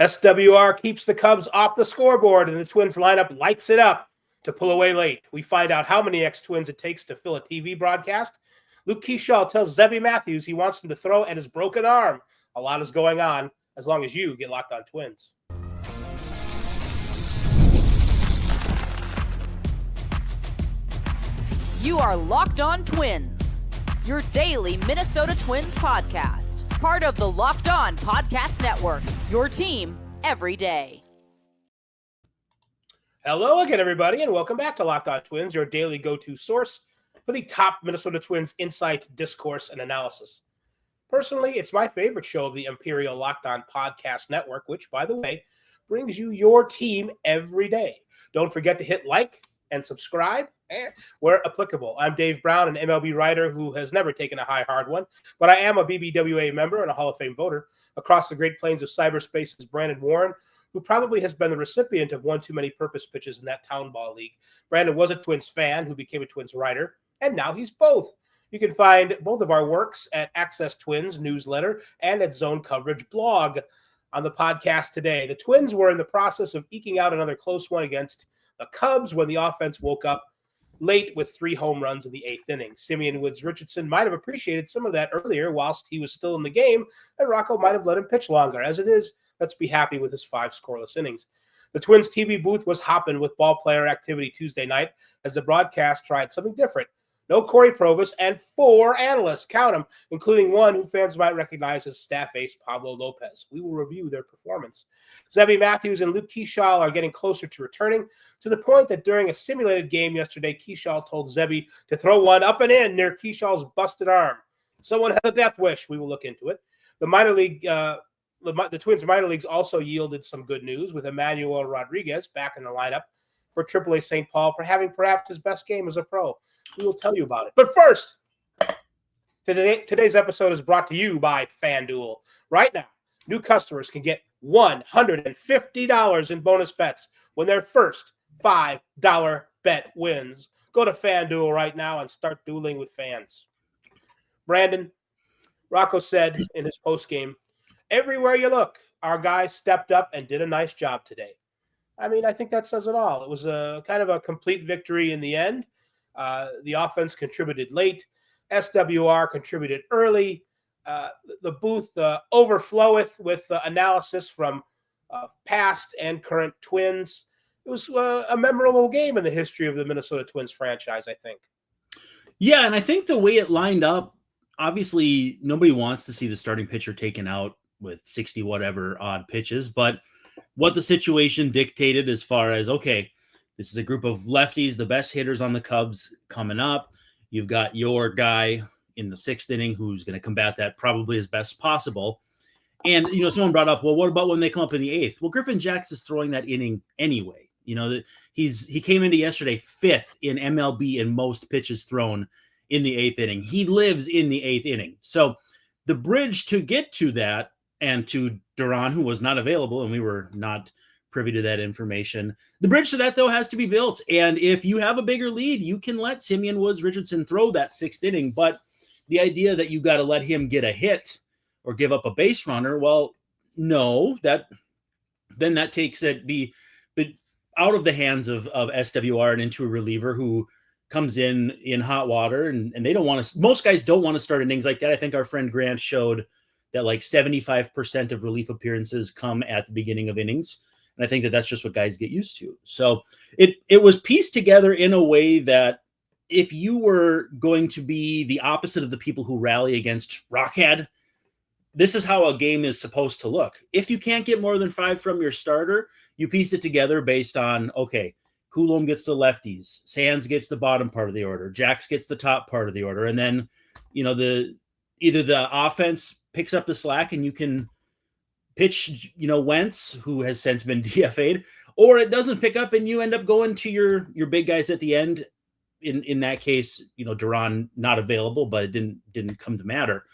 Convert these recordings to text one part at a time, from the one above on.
SWR keeps the Cubs off the scoreboard, and the Twins lineup lights it up to pull away late. We find out how many ex-Twins it takes to fill a TV broadcast. Luke Keaschall tells Zebby Matthews he wants him to throw at his broken arm. A lot is going on as long as you get Locked On Twins. You are Locked On Twins, your daily Minnesota Twins podcast. Part of the Locked On Podcast Network, your team every day. Hello again, everybody, and welcome back to Locked On Twins, your daily go-to source for the top Minnesota Twins insight, discourse, and analysis. Personally, it's my favorite show of the Imperial Locked On Podcast Network, which, by the way, brings you your team every day. Don't forget to hit like and subscribe where applicable. I'm Dave Brown, an MLB writer who has never taken a hard one, but I am a BBWA member and a Hall of Fame voter. Across the Great Plains of cyberspace is Brandon Warne, who probably has been the recipient of one too many purpose pitches in that town ball league. Brandon was a Twins fan who became a Twins writer, and now he's both. You can find both of our works at Access Twins newsletter and at Zone Coverage blog. On the podcast today, the Twins were in the process of eking out another close one against the Cubs when the offense woke up late with 3 home runs in the 8th inning. Simeon Woods Richardson might have appreciated some of that earlier whilst he was still in the game, and Rocco might have let him pitch longer. As it is, let's be happy with his 5 scoreless innings. The Twins TV booth was hopping with ball player activity Tuesday night as the broadcast tried something different. No Corey Provis and 4 analysts, count them, including one who fans might recognize as staff ace Pablo Lopez. We will review their performance. Zebby Matthews and Luke Keaschall are getting closer to returning, to the point that during a simulated game yesterday, Keaschall told Zebby to throw one up and in near Keaschall's busted arm. Someone has a death wish. We will look into it. The Twins minor leagues also yielded some good news with Emmanuel Rodriguez back in the lineup for AAA St. Paul for having perhaps his best game as a pro. We will tell you about it. But first, today's episode is brought to you by FanDuel. Right now, new customers can get $150 in bonus bets when their first $5 bet wins. Go to FanDuel right now and start dueling with fans. Brandon, Rocco said in his postgame, everywhere you look, our guys stepped up and did a nice job today. I mean, I think that says it all. It was a kind of a complete victory in the end. The offense contributed late. SWR contributed early. The booth overfloweth with analysis from past and current Twins. It was a memorable game in the history of the Minnesota Twins franchise, I think. Yeah, and I think the way it lined up, obviously nobody wants to see the starting pitcher taken out with 60 whatever odd pitches, but what the situation dictated as far as, okay, this is a group of lefties, the best hitters on the Cubs coming up. You've got your guy in the 6th inning who's going to combat that probably as best possible. And, someone brought up, well, what about when they come up in the 8th? Well, Griffin Jax is throwing that inning anyway. He came into yesterday 5th in MLB in most pitches thrown in the 8th inning. He lives in the 8th inning. So the bridge to get to that, and to Duran, who was not available, and we were not privy to that information. The bridge to that, though, has to be built. And if you have a bigger lead, you can let Simeon Woods Richardson throw that 6th inning. But the idea that you got to let him get a hit or give up a base runner, well, no, then that takes it out of the hands of SWR and into a reliever who comes in hot water. And they don't want to, most guys don't want to start innings like that. I think our friend Grant showed that like 75% of relief appearances come at the beginning of innings. And I think that that's just what guys get used to. So it was pieced together in a way that if you were going to be the opposite of the people who rally against Rockhead, this is how a game is supposed to look. If you can't get more than 5 from your starter, you piece it together based on, okay, Coulomb gets the lefties, Sands gets the bottom part of the order, Jax gets the top part of the order. And then, either the offense picks up the slack and you can pitch, Wentz, who has since been DFA'd, or it doesn't pick up and you end up going to your big guys at the end. In that case, Duran not available, but it didn't come to matter.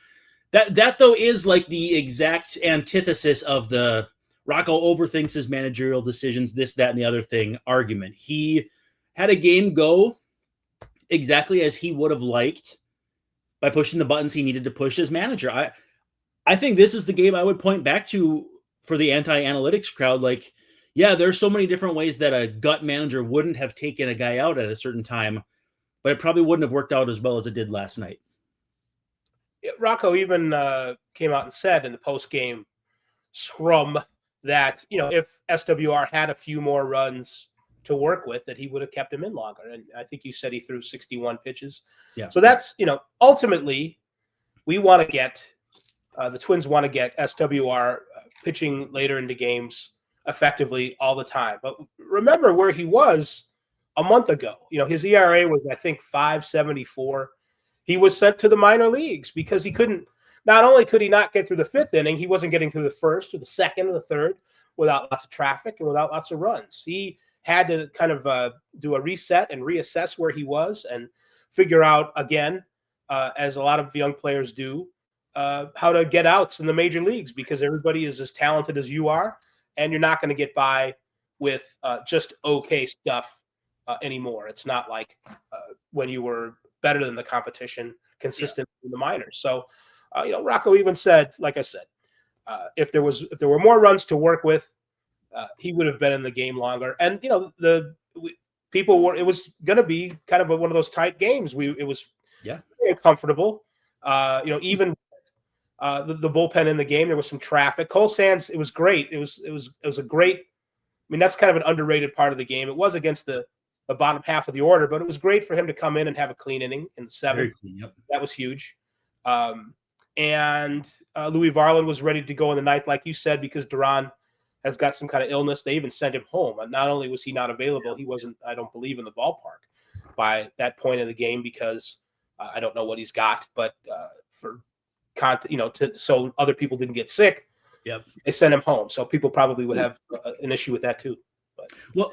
That though is like the exact antithesis of the Rocco overthinks his managerial decisions, this, that, and the other thing argument. He had a game go exactly as he would have liked by pushing the buttons he needed to push as manager. I think this is the game I would point back to for the anti-analytics crowd, like, yeah, there's so many different ways that a gut manager wouldn't have taken a guy out at a certain time, but it probably wouldn't have worked out as well as it did last night. Rocco even came out and said in the post-game scrum that, if SWR had a few more runs to work with, that he would have kept him in longer. And I think you said he threw 61 pitches. Yeah. So that's, ultimately we want to get, the Twins want to get SWR pitching later into games effectively all the time. But remember where he was a month ago. His ERA was, I think, 5.74. He was sent to the minor leagues because he couldn't, not only could he not get through the fifth inning, he wasn't getting through the first or the second or the third without lots of traffic and without lots of runs. He had to kind of do a reset and reassess where he was and figure out again, as a lot of young players do, how to get outs in the major leagues, because everybody is as talented as you are, and you're not going to get by with just okay stuff anymore. It's not like when you were better than the competition consistent in the minors. So, Rocco even said, like I said, if there were more runs to work with, he would have been in the game longer. And it was going to be kind of one of those tight games. It was very comfortable. Even the bullpen in the game, there was some traffic. Cole Sands, it was great. It was a great. I mean, that's kind of an underrated part of the game. It was against the bottom half of the order, but it was great for him to come in and have a clean inning in the seventh. That was huge. And Louis Varland was ready to go in the ninth, like you said, because Duran has got some kind of illness. They even sent him home. And not only was he not available, he wasn't, I don't believe, in the ballpark by that point in the game, because I don't know what he's got, but so other people didn't get sick. Yep. They sent him home. So people probably would have an issue with that too. But. Well,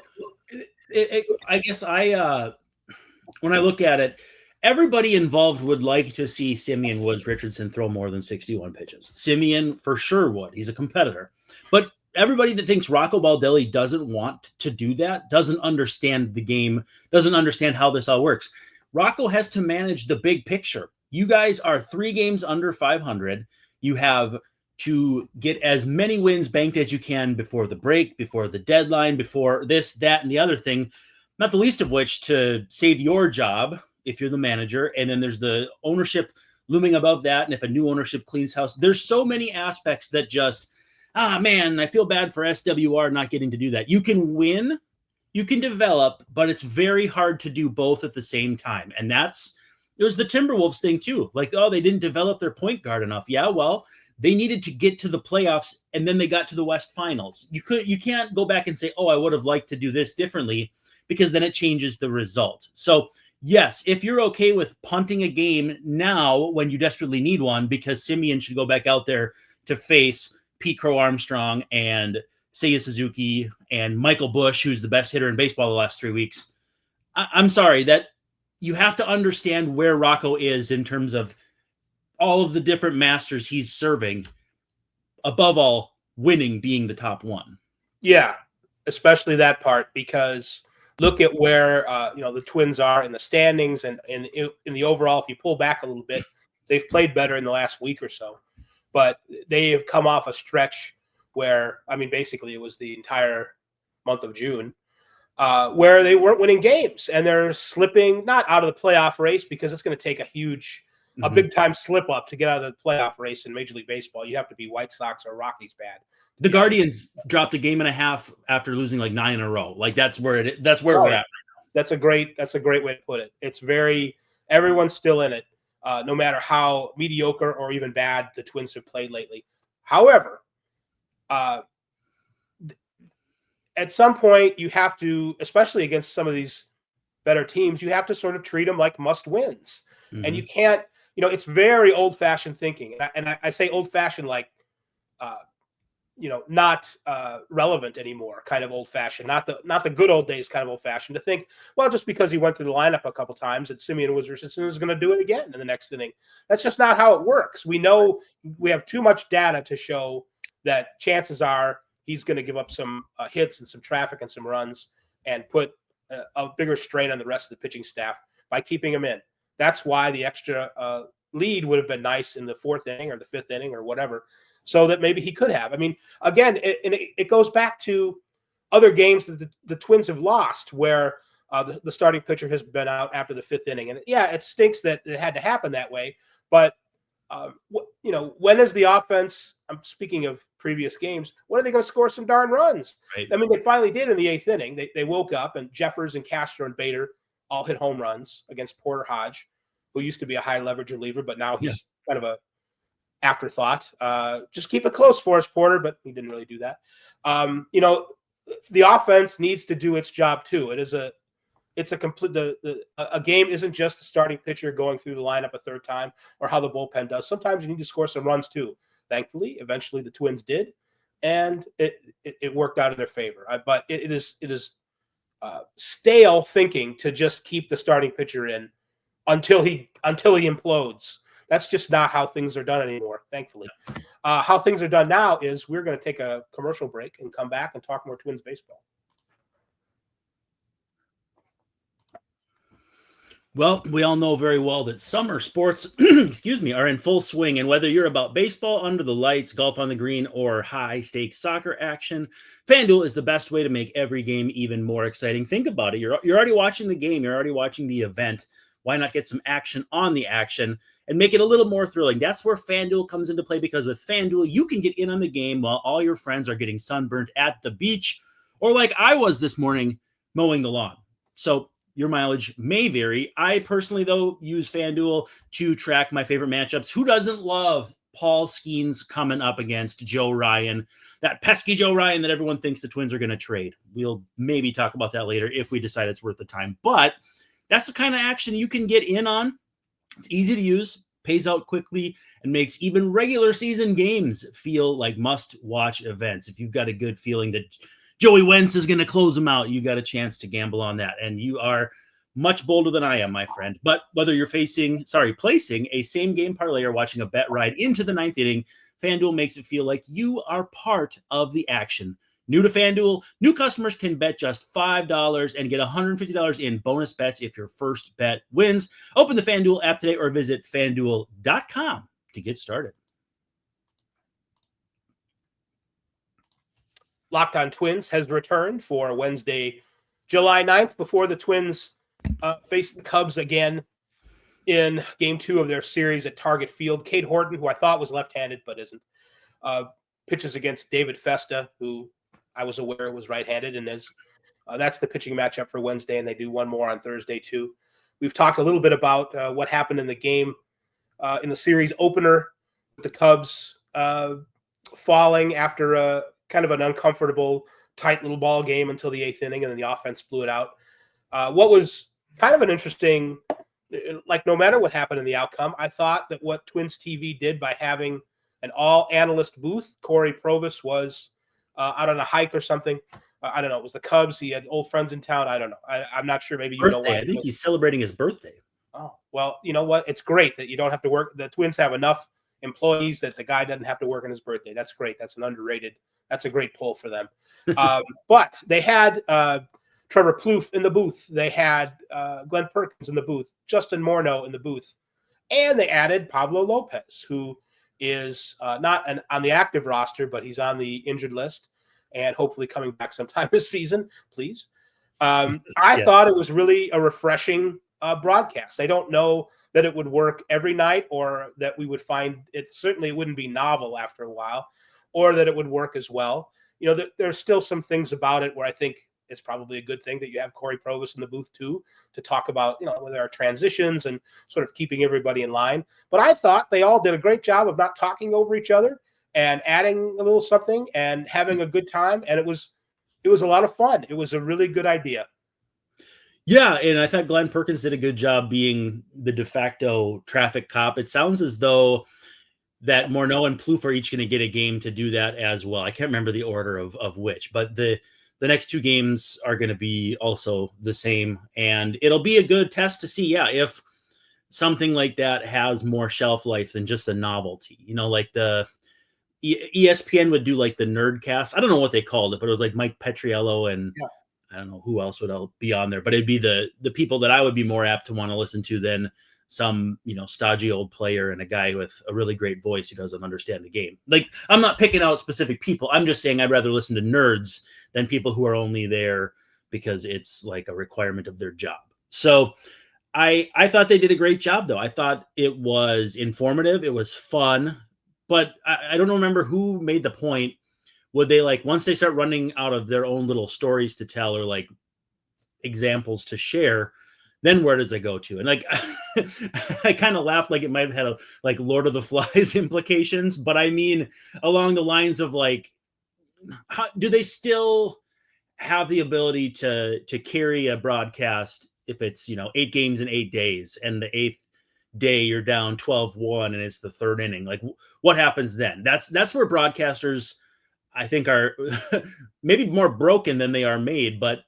I guess when I look at it, everybody involved would like to see Simeon Woods Richardson throw more than 61 pitches. Simeon for sure would. He's a competitor. But everybody that thinks Rocco Baldelli doesn't want to do that doesn't understand the game, doesn't understand how this all works. Rocco has to manage the big picture. You guys are 3 games under 500. You have to get as many wins banked as you can before the break, before the deadline, before this, that, and the other thing, not the least of which to save your job if you're the manager. And then there's the ownership looming above that. And if a new ownership cleans house, there's so many aspects that just, man, I feel bad for SWR not getting to do that. You can win, you can develop, but it's very hard to do both at the same time. And it was the Timberwolves thing too. Like, they didn't develop their point guard enough. Yeah, well, they needed to get to the playoffs, and then they got to the West Finals. You can't go back and say, I would have liked to do this differently, because then it changes the result. So, yes, if you're okay with punting a game now when you desperately need one, because Simeon should go back out there to face Pete Crow Armstrong and Seiya Suzuki and Michael Bush, who's the best hitter in baseball the last 3 weeks, I'm sorry, that you have to understand where Rocco is in terms of all of the different masters he's serving, above all, winning being the top one. Yeah, especially that part, because look at where the Twins are in the standings and in the overall. If you pull back a little bit, they've played better in the last week or so, but they have come off a stretch where, basically it was the entire month of June, where they weren't winning games, and they're slipping not out of the playoff race, because it's going to take a big-time slip-up to get out of the playoff race in Major League Baseball. You have to be White Sox or Rockies bad. The Guardians dropped a game and a half after losing like 9 in a row. Like, that's where we're at right now. That's a great way to put it. It's everyone's still in it, no matter how mediocre or even bad the Twins have played lately. However, at some point you have to, especially against some of these better teams, you have to sort of treat them like must-wins. Mm-hmm. And you can't, it's very old-fashioned thinking. And I say old-fashioned like, not relevant anymore, kind of old-fashioned, not the good old days kind of old-fashioned, to think, well, just because he went through the lineup a couple times, that Simeon Woods Richardson is going to do it again in the next inning. That's just not how it works. We know we have too much data to show that chances are he's going to give up some hits and some traffic and some runs and put a bigger strain on the rest of the pitching staff by keeping him in. That's why the extra lead would have been nice in the 4th inning or the 5th inning or whatever. so that maybe he could have. I mean, again, it goes back to other games that the Twins have lost where the starting pitcher has been out after the 5th inning. And yeah, it stinks that it had to happen that way. But, when is the offense, I'm speaking of previous games, when are they going to score some darn runs? Right. I mean, they finally did in the 8th inning. They woke up, and Jeffers and Castro and Bader all hit home runs against Porter Hodge, who used to be a high leverage reliever, but now he's kind of a afterthought. Just keep it close for us, Porter, but he didn't really do that. The offense needs to do its job too. It's a complete a game isn't just the starting pitcher going through the lineup a third time or how the bullpen does. Sometimes you need to score some runs too. Thankfully, eventually the Twins did, and it worked out in their favor. But it is stale thinking to just keep the starting pitcher in until he implodes. That's just not how things are done anymore, thankfully. How things are done now is we're going to take a commercial break and come back and talk more Twins baseball. Well, we all know very well that summer sports, are in full swing. And whether you're about baseball under the lights, golf on the green, or high-stakes soccer action, FanDuel is the best way to make every game even more exciting. Think about it. You're already watching the game. You're already watching the event. Why not get some action on the action and make it a little more thrilling? That's where FanDuel comes into play, because with FanDuel, you can get in on the game while all your friends are getting sunburned at the beach, or like I was this morning mowing the lawn. So your mileage may vary. I personally, though, use FanDuel to track my favorite matchups. Who doesn't love Paul Skeens coming up against Joe Ryan, that pesky Joe Ryan that everyone thinks the Twins are going to trade? We'll maybe talk about that later if we decide it's worth the time. But that's the kind of action you can get in on. It's easy to use, pays out quickly, and makes even regular season games feel like must-watch events. If you've got a good feeling that Joey Wentz is going to close them out, you got a chance to gamble on that. And you are much bolder than I am, my friend. But whether you're placing a same-game parlay or watching a bet ride into the 9th inning, FanDuel makes it feel like you are part of the action. New to FanDuel, new customers can bet just $5 and get $150 in bonus bets if your first bet wins. Open the FanDuel app today or visit FanDuel.com to get started. Locked On Twins has returned for Wednesday, July 9th, before the Twins face the Cubs again in Game 2 of their series at Target Field. Cade Horton, who I thought was left-handed but isn't, pitches against David Festa, who I was aware was right-handed, and that's the pitching matchup for Wednesday, and they do one more on Thursday too. We've talked a little bit about what happened in the game in the series opener, with the Cubs falling after a kind of an uncomfortable, tight little ball game until the 8th inning, and then the offense blew it out. What was kind of an interesting, like no matter what happened in the outcome, I thought that what Twins TV did by having an all-analyst booth, Corey Provis was out on a hike or something. I don't know. It was the Cubs. He had old friends in town. I don't know. I'm not sure. Maybe you know why. I think he's celebrating his birthday. Oh, well, you know what? It's great that you don't have to work. The Twins have enough employees that the guy doesn't have to work on his birthday. That's great. That's a great pull for them. But they had Trevor Plouffe in the booth. They had Glen Perkins in the booth, Justin Morneau in the booth, and they added Pablo Lopez, who is not on the active roster, but he's on the injured list and hopefully coming back sometime this season, please. I thought it was really a refreshing broadcast. I don't know that it would work every night or that we would find it. Certainly it wouldn't be novel after a while, or that it would work as well. You know, there's still some things about it where I think it's probably a good thing that you have Corey Provis in the booth too, to talk about, when there are transitions and sort of keeping everybody in line. But I thought they all did a great job of not talking over each other and adding a little something and having a good time. And it was a lot of fun. It was a really good idea. Yeah, and I thought Glen Perkins did a good job being the de facto traffic cop. It sounds as though that Morneau and Plouffe are each going to get a game to do that as well. I can't remember the order of which, but the next two games are going to be also the same. And it'll be a good test to see, if something like that has more shelf life than just a novelty. Like the ESPN would do like the Nerdcast. I don't know what they called it, but it was like Mike Petriello and I don't know who else would be on there, but it'd be the people that I would be more apt to want to listen to than some, stodgy old player and a guy with a really great voice who doesn't understand the game. Like, I'm not picking out specific people. I'm just saying I'd rather listen to nerds than people who are only there because it's like a requirement of their job. So I thought they did a great job, though. I thought it was informative. It was fun. But I don't remember who made the point. Would they, like, once they start running out of their own little stories to tell or like examples to share, then where does it go to? And like, I kind of laughed like it might have had like Lord of the Flies implications, but I mean, along the lines of like, how do they still have the ability to carry a broadcast if it's, 8 games in 8 days and the 8th day you're down 12-1 and it's the 3rd inning? Like, what happens then? That's where broadcasters, I think, are maybe more broken than they are made. But,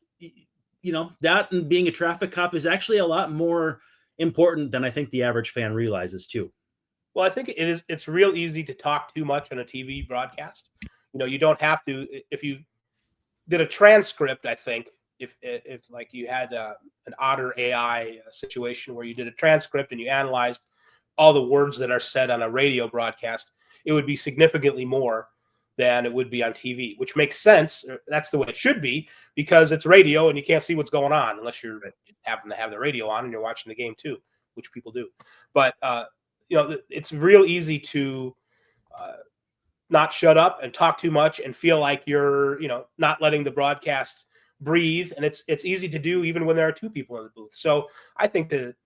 that and being a traffic cop is actually a lot more important than I think the average fan realizes too. Well, I think it's real easy to talk too much on a TV broadcast. You don't have to. If you did a transcript, I think, if like you had an Otter AI situation where you did a transcript and you analyzed all the words that are said on a radio broadcast, it would be significantly more than it would be on TV, which makes sense. That's the way it should be because it's radio and you can't see what's going on unless you're having to have the radio on and you're watching the game too, which people do. But, it's real easy to not shut up and talk too much and feel like you're, not letting the broadcast breathe. And it's easy to do even when there are 2 people in the booth. So I think that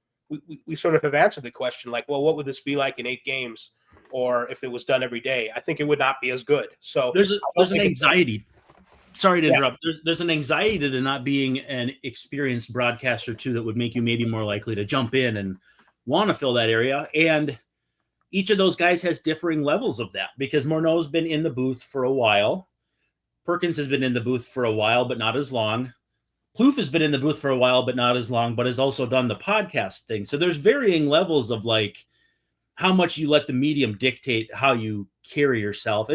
we sort of have answered the question, like, well, what would this be like in 8 games? Or if it was done every day, I think it would not be as good. So there's an anxiety. Sorry to interrupt. There's an anxiety to not being an experienced broadcaster too that would make you maybe more likely to jump in and want to fill that area. And each of those guys has differing levels of that because Morneau's been in the booth for a while. Perkins has been in the booth for a while, but not as long. Plouffe has been in the booth for a while, but not as long, but has also done the podcast thing. So there's varying levels of like how much you let the medium dictate how you carry yourself.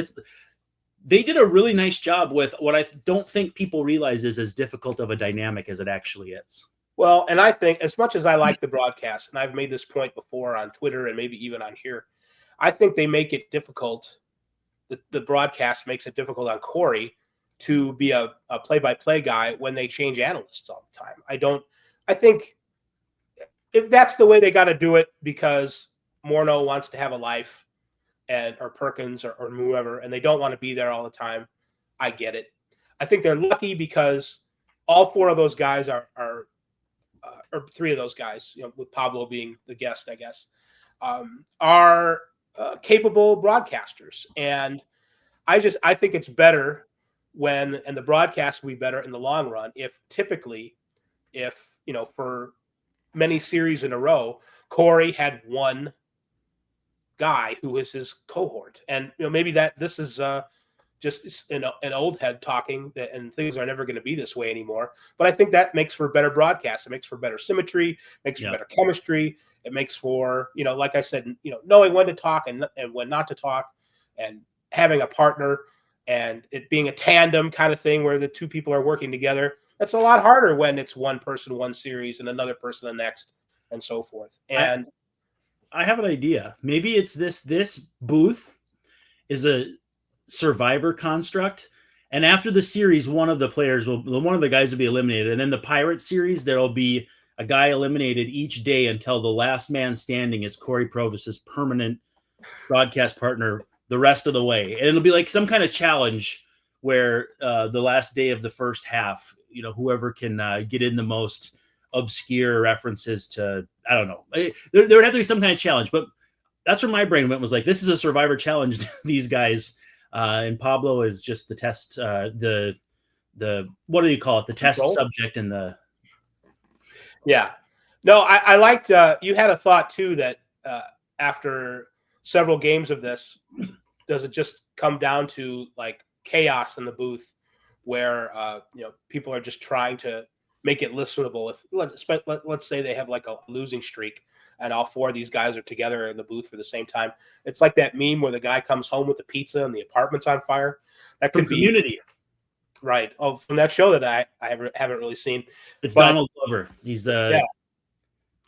They did a really nice job with what I don't think people realize is as difficult of a dynamic as it actually is. Well, and I think as much as I like the broadcast, and I've made this point before on Twitter and maybe even on here, I think they make it difficult. The broadcast makes it difficult on Corey to be a play-by-play guy when they change analysts all the time. I think if that's the way they got to do it because Morneau wants to have a life or Perkins or whoever, and they don't want to be there all the time, I get it. I think they're lucky because all 4 of those guys are or 3 of those guys, with Pablo being the guest, I guess, are capable broadcasters. And I think it's better and the broadcast will be better in the long run if for many series in a row, Corey had one guy who was his cohort. And, maybe this is just an old head talking and things are never going to be this way anymore. But I think that makes for better broadcasts. It makes for better symmetry, makes for better chemistry. It makes for, like I said, knowing when to talk and when not to talk and having a partner and it being a tandem kind of thing where the 2 people are working together. That's a lot harder when it's one person, one series and another person the next and so forth. And I have an idea. Maybe it's this booth is a survivor construct. And after the series, one of the guys will be eliminated. And then the Pirates series, there'll be a guy eliminated each day until the last man standing is Corey Provis's permanent broadcast partner the rest of the way. And it'll be like some kind of challenge where the last day of the first half, whoever can get in the most obscure references to, I don't know. There would have to be some kind of challenge, but that's where my brain went, was like, this is a survivor challenge to these guys. And Pablo is just the test, the what do you call it? The test subject and the. Yeah. No, I liked, you had a thought too, that after several games of this, does it just come down to like chaos in the booth where, people are just trying to make it listenable? If let's say they have like a losing streak and all 4 of these guys are together in the booth for the same time. It's like that meme where the guy comes home with the pizza and the apartment's on fire. That could be Community. Right. Oh, from that show that I haven't really seen. It's Donald Glover. He's the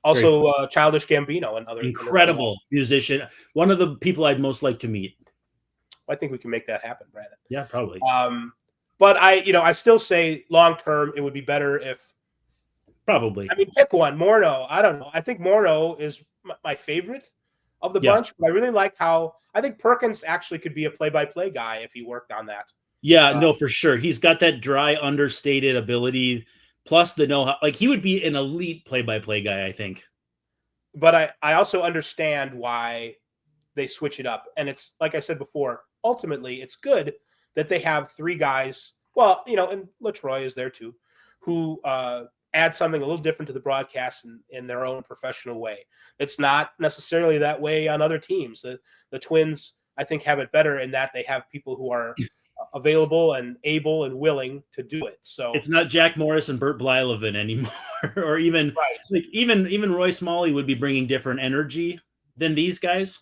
Also, Childish Gambino and other incredible musician. One of the people I'd most like to meet. I think we can make that happen, Brandon. Yeah, probably. But I still say long term it would be better if. Probably. I mean, pick one. Morneau. I don't know. I think Morneau is my favorite of the bunch. But I really like how I think Perkins actually could be a play-by-play guy if he worked on that. Yeah, no, for sure. He's got that dry, understated ability, plus the know-how. Like, he would be an elite play-by-play guy, I think. But I also understand why they switch it up. And it's, like I said before, ultimately, it's good that they have three guys. Well, and LaTroy is there too, who add something a little different to the broadcast in their own professional way. It's not necessarily that way on other teams. The Twins, I think, have it better in that they have people who are available and able and willing to do it. So it's not Jack Morris and Bert Blyleven anymore, or even even Roy Smalley would be bringing different energy than these guys.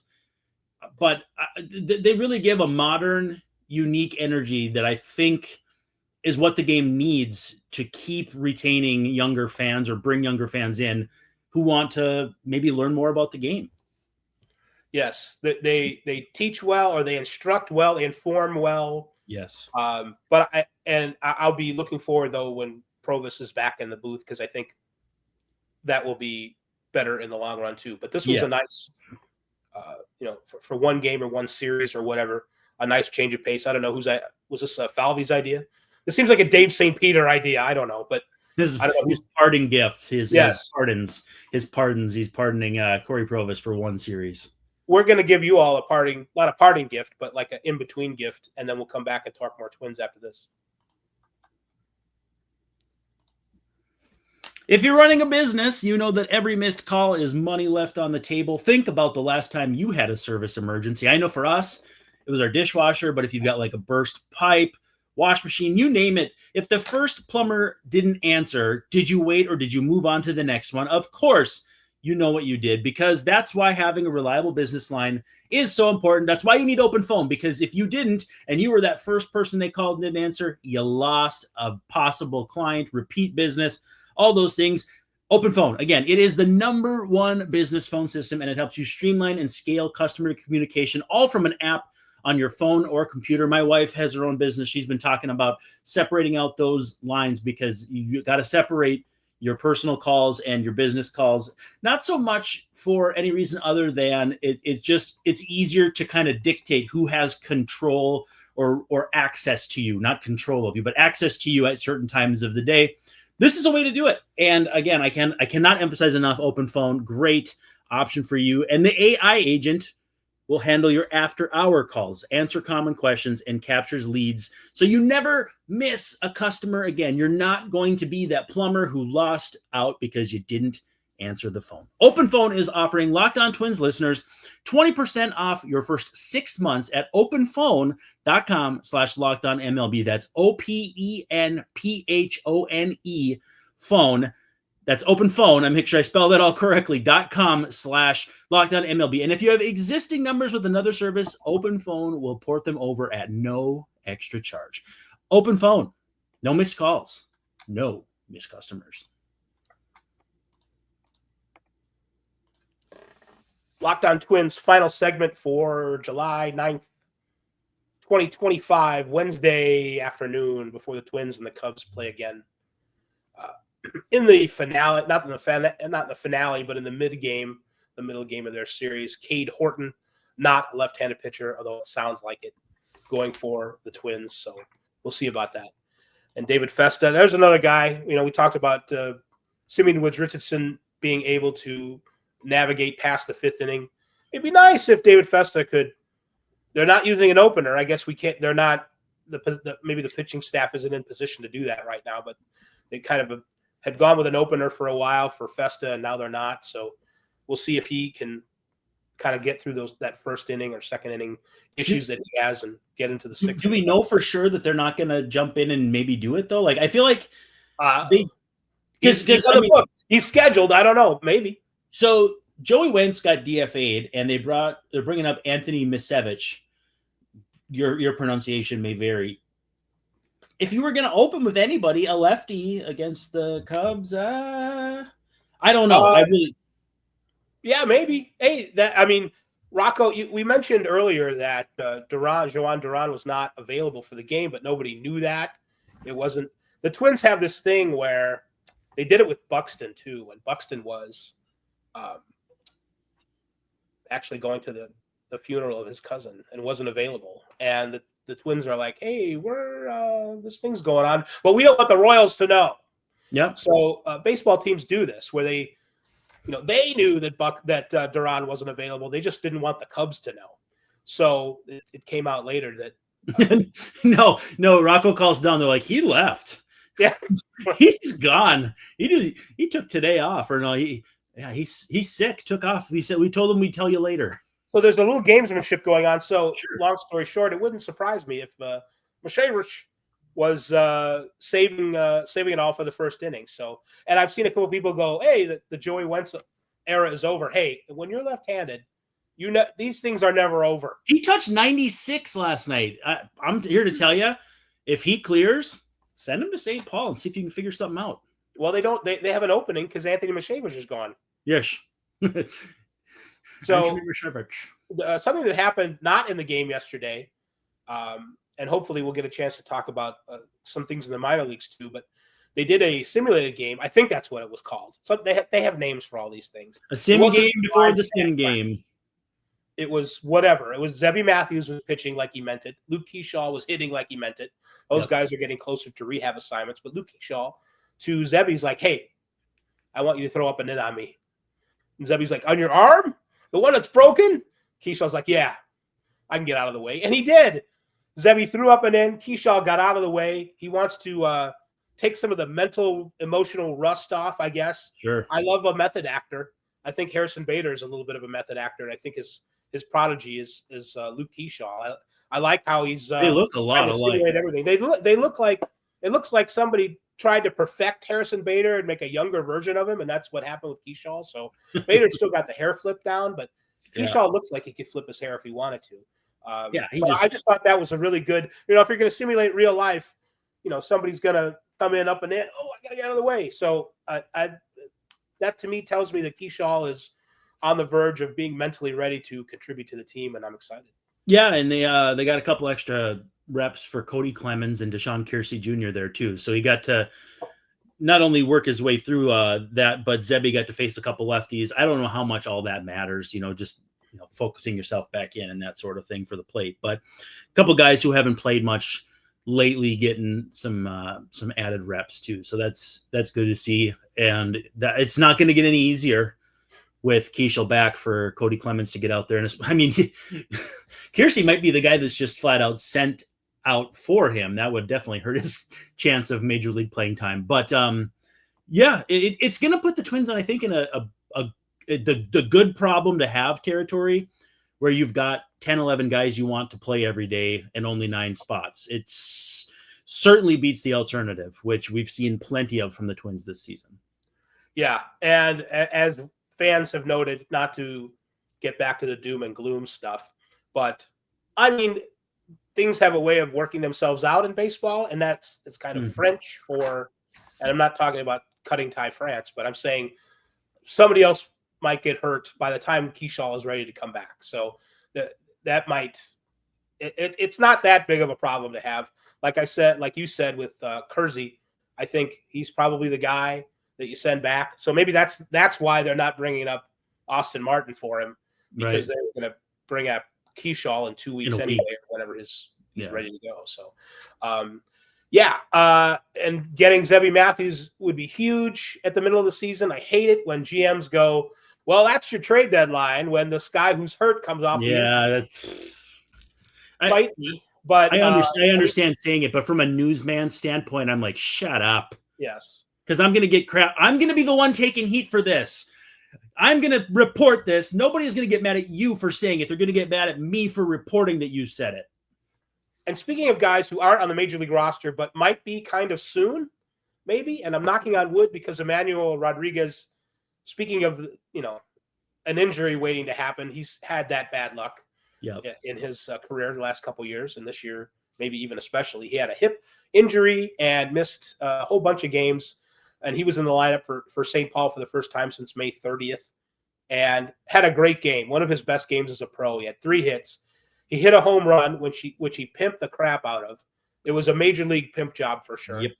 But they really give a modern, unique energy that I think is what the game needs to keep retaining younger fans or bring younger fans in who want to maybe learn more about the game. Yes, they teach well, or they instruct well, they inform well. Yes. But I'll be looking forward though when Provis is back in the booth, because I think that will be better in the long run too. But this was a nice, for one game or one series or whatever, a nice change of pace. I don't know was this Falvey's idea? This seems like a Dave St. Peter idea. I don't know, but his parting gifts, his pardons. He's pardoning Corey Provis for one series. We're going to give you all not a parting gift, but like an in-between gift, and then we'll come back and talk more Twins after this. If you're running a business, you know that every missed call is money left on the table. Think about the last time you had a service emergency. I know for us, it was our dishwasher, but if you've got like a burst pipe, wash machine, you name it. If the first plumber didn't answer, did you wait or did you move on to the next one? Of course, you know what you did, because that's why having a reliable business line is so important. That's why you need OpenPhone, because if you didn't and you were that first person they called and didn't answer, you lost a possible client, repeat business, all those things. OpenPhone, again, it is the #1 business phone system, and it helps you streamline and scale customer communication, all from an app on your phone or computer. My wife has her own business. She's been talking about separating out those lines, because you got to separate your personal calls and your business calls. Not so much for any reason other than it's easier to kind of dictate who has control or access to you, not control of you, but access to you at certain times of the day. This is a way to do it. And again, I cannot emphasize enough, OpenPhone, great option for you. And the AI agent will handle your after-hour calls, answer common questions, and captures leads, so you never miss a customer again. You're not going to be that plumber who lost out because you didn't answer the phone. OpenPhone is offering Locked On Twins listeners 20% off your first 6 months at openphone.com/LockedOnMLB. That's OPENPHONE phone. That's OpenPhone. I'm making sure I spell that all correctly. .com/LockedOnMLB. And if you have existing numbers with another service, OpenPhone will port them over at no extra charge. OpenPhone. No missed calls. No missed customers. Locked On Twins final segment for July 9th, 2025, Wednesday afternoon, before the Twins and the Cubs play again. In the finale, not in the finale, but in the middle game of their series, Cade Horton, not a left-handed pitcher, although it sounds like it, going for the Twins. So we'll see about that. And David Festa, there's another guy. We talked about Simeon Woods Richardson being able to navigate past the 5th inning. It'd be nice if David Festa could. They're not using an opener. I guess we can't. They're not. Maybe the pitching staff isn't in position to do that right now, but they kind of had gone with an opener for a while for Festa, and now they're not. So we'll see if he can kind of get through that first inning or second inning issues that he has and get into the 6th. Do we know for sure that they're not going to jump in and maybe do it though? Like, I feel like he's scheduled. I don't know. Maybe. So Joey Wentz got DFA'd, and they're bringing up Anthony Misevich. Your pronunciation may vary. If you were going to open with anybody, a lefty against the Cubs, I don't know. Yeah, maybe. Hey, Rocco, we mentioned earlier that Jhoan Duran was not available for the game, but nobody knew that. It wasn't. The Twins have this thing where they did it with Buxton too, when Buxton was actually going to the funeral of his cousin and wasn't available. And the Twins are like, hey, this thing's going on, but we don't want the Royals to know. Yeah. So baseball teams do this where they knew that Duran wasn't available. They just didn't want the Cubs to know. So it came out later that no. Rocco calls down. They're like, he left. Yeah, he's gone. He took today off, or no? He's sick. Took off. We told him we'd tell you later. So there's a little gamesmanship going on. So long story short, it wouldn't surprise me if Mashevich was saving it all for the first inning. So, and I've seen a couple of people go, hey, the Joey Wentz era is over. Hey, when you're left-handed, these things are never over. He touched 96 last night. I'm here to tell you, if he clears, send him to St. Paul and see if you can figure something out. Well, they don't. They have an opening because Anthony Mashevich is gone. Yes. So something that happened not in the game yesterday, and hopefully we'll get a chance to talk about some things in the minor leagues too, but they did a simulated game. I think that's what it was called. So they have names for all these things. A sim game before the sim game. It was whatever. It was Zebby Matthews was pitching like he meant it. Luke Keaschall was hitting like he meant it. Those guys are getting closer to rehab assignments. But Luke Keaschall to Zebby's like, hey, I want you to throw up and in on me. And Zebby's like, on your arm? The one that's broken? Keashaw's like, yeah, I can get out of the way. And he did. Zebby threw up and in. Keaschall got out of the way. He wants to take some of the mental, emotional rust off, I guess. Sure. I love a method actor. I think Harrison Bader is a little bit of a method actor, and I think his prodigy is Luke Keaschall. I like how he's they look a lot alike. Everything. They look like it looks like somebody tried to perfect Harrison Bader and make a younger version of him, and that's what happened with Keaschall. So Bader still got the hair flipped down, but Keaschall looks like he could flip his hair if he wanted to. I just thought that was a really good. If you're going to simulate real life, somebody's going to come in up and in. Oh, I got to get out of the way. So that to me tells me that Keaschall is on the verge of being mentally ready to contribute to the team, and I'm excited. Yeah, and they got a couple extra reps for Cody Clemens and Deshaun Kiersey Jr. there too. So he got to not only work his way through that, but Zebby got to face a couple lefties. I don't know how much all that matters, focusing yourself back in and that sort of thing for the plate. But a couple guys who haven't played much lately getting some added reps too. So that's good to see. And that it's not going to get any easier with Keaschall back for Cody Clemens to get out there. And Kiersey might be the guy that's just flat out sent out for him. That would definitely hurt his chance of major league playing time. But it's going to put the Twins on, I think, in the good problem to have territory where you've got 10, 11 guys you want to play every day and only 9 spots. It's certainly beats the alternative, which we've seen plenty of from the Twins this season. Yeah. And as fans have noted, not to get back to the doom and gloom stuff, but things have a way of working themselves out in baseball, and it's kind of French for, and I'm not talking about cutting tie France, but I'm saying somebody else might get hurt by the time Keaschall is ready to come back. So that might, it's not that big of a problem to have. Like you said with Kersey, I think he's probably the guy that you send back. So maybe that's why they're not bringing up Austin Martin for him, because they're going to bring up Keaschall in 2 weeks anyway, whenever he's ready to go. So, and getting Zebby Matthews would be huge at the middle of the season. I hate it when GMs go, well, that's your trade deadline when this guy who's hurt comes off. Yeah, might be. But I understand saying it, but from a newsman standpoint, I'm like, shut up. Yes. Because I'm going to get crap. I'm going to be the one taking heat for this. I'm going to report this. Nobody's going to get mad at you for saying it. They're going to get mad at me for reporting that you said it. And speaking of guys who aren't on the major league roster, but might be kind of soon, maybe, and I'm knocking on wood because Emmanuel Rodriguez, speaking of, an injury waiting to happen, he's had that bad luck in his career the last couple of years. And this year, maybe even especially, he had a hip injury and missed a whole bunch of games. And he was in the lineup for St. Paul for the first time since May 30th. and had a great game. One of his best games as a pro. He had 3 hits. He hit a home run, which he pimped the crap out of. It was a major league pimp job for sure. Yep.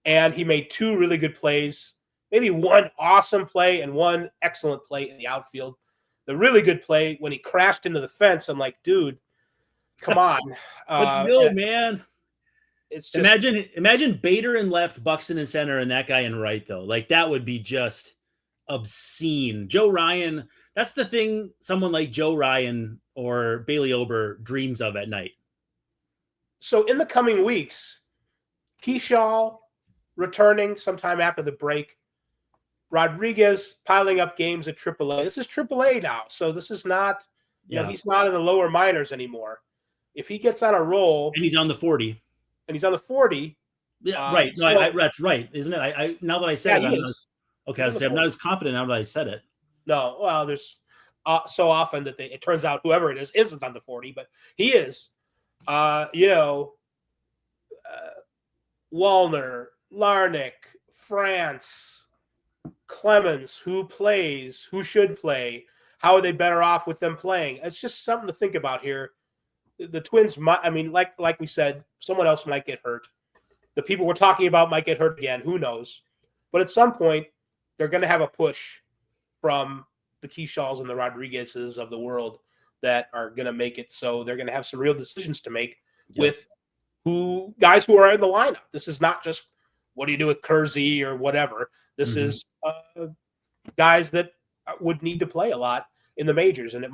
And he made 2 really good plays, maybe 1 awesome play and 1 excellent play in the outfield. The really good play when he crashed into the fence, I'm like, dude, come on. Let's go, man. It's just, imagine Bader in left, Buxton in center, and that guy in right, though. Like, that would be just obscene. Joe Ryan, that's the thing someone like Joe Ryan or Bailey Ober dreams of at night. So in the coming weeks, Keaschall returning sometime after the break, Rodriguez piling up games at AAA. This is AAA now, so this is not, you know, he's not in the lower minors anymore. If he gets on a roll, and he's on the 40, yeah, right. No, so, that's right, isn't it? I now that I said it, I'm not as confident now that I said it. No, well, there's so often that it turns out whoever it is isn't on the 40, but he is. Wallner, Larnick, France, Clemens, who plays, who should play, how are they better off with them playing? It's just something to think about here. The Twins might, I mean, like we said, someone else might get hurt. The people we're talking about might get hurt again. Who knows? But at some point, they're going to have a push from the Keaschalls and the Rodriguezes of the world that are going to make it. So they're going to have some real decisions to make with guys who are in the lineup. This is not just what do you do with Kersey or whatever. This is guys that would need to play a lot in the majors, and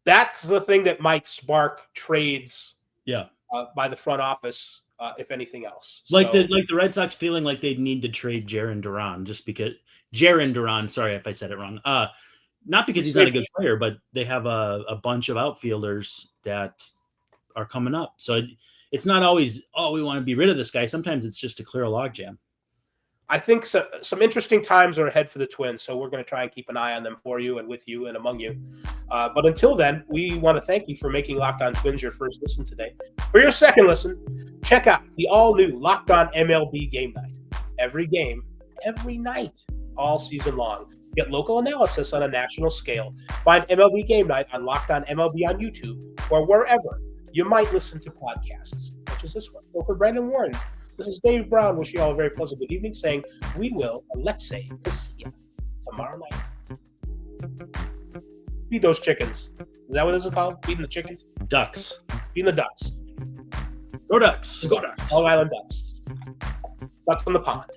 that's the thing that might spark trades. By the front office, if anything else. Like the Red Sox feeling like they need to trade Jarren Duran just because Jarren Duran. Sorry if I said it wrong. Not because he's not a good player, but they have a bunch of outfielders that are coming up. So it's not always, we want to be rid of this guy. Sometimes it's just to clear a logjam. I think some interesting times are ahead for the Twins, so we're going to try and keep an eye on them for you and with you and among you. But until then, we want to thank you for making Locked On Twins your first listen today. For your second listen, check out the all-new Locked On MLB Game Night. Every game, every night, all season long. Get local analysis on a national scale. Find MLB Game Night on Locked On MLB on YouTube or wherever you might listen to podcasts, such as this one. Go for Brandon Warne. This is Dave Brown wishing you all a very pleasant good evening, saying we will, let's say, see you tomorrow night. Feed those chickens. Is that what this is called? Feeding the chickens? Ducks. Feeding the ducks. Go Ducks. Go Ducks. All Island Ducks. Ducks from the pond.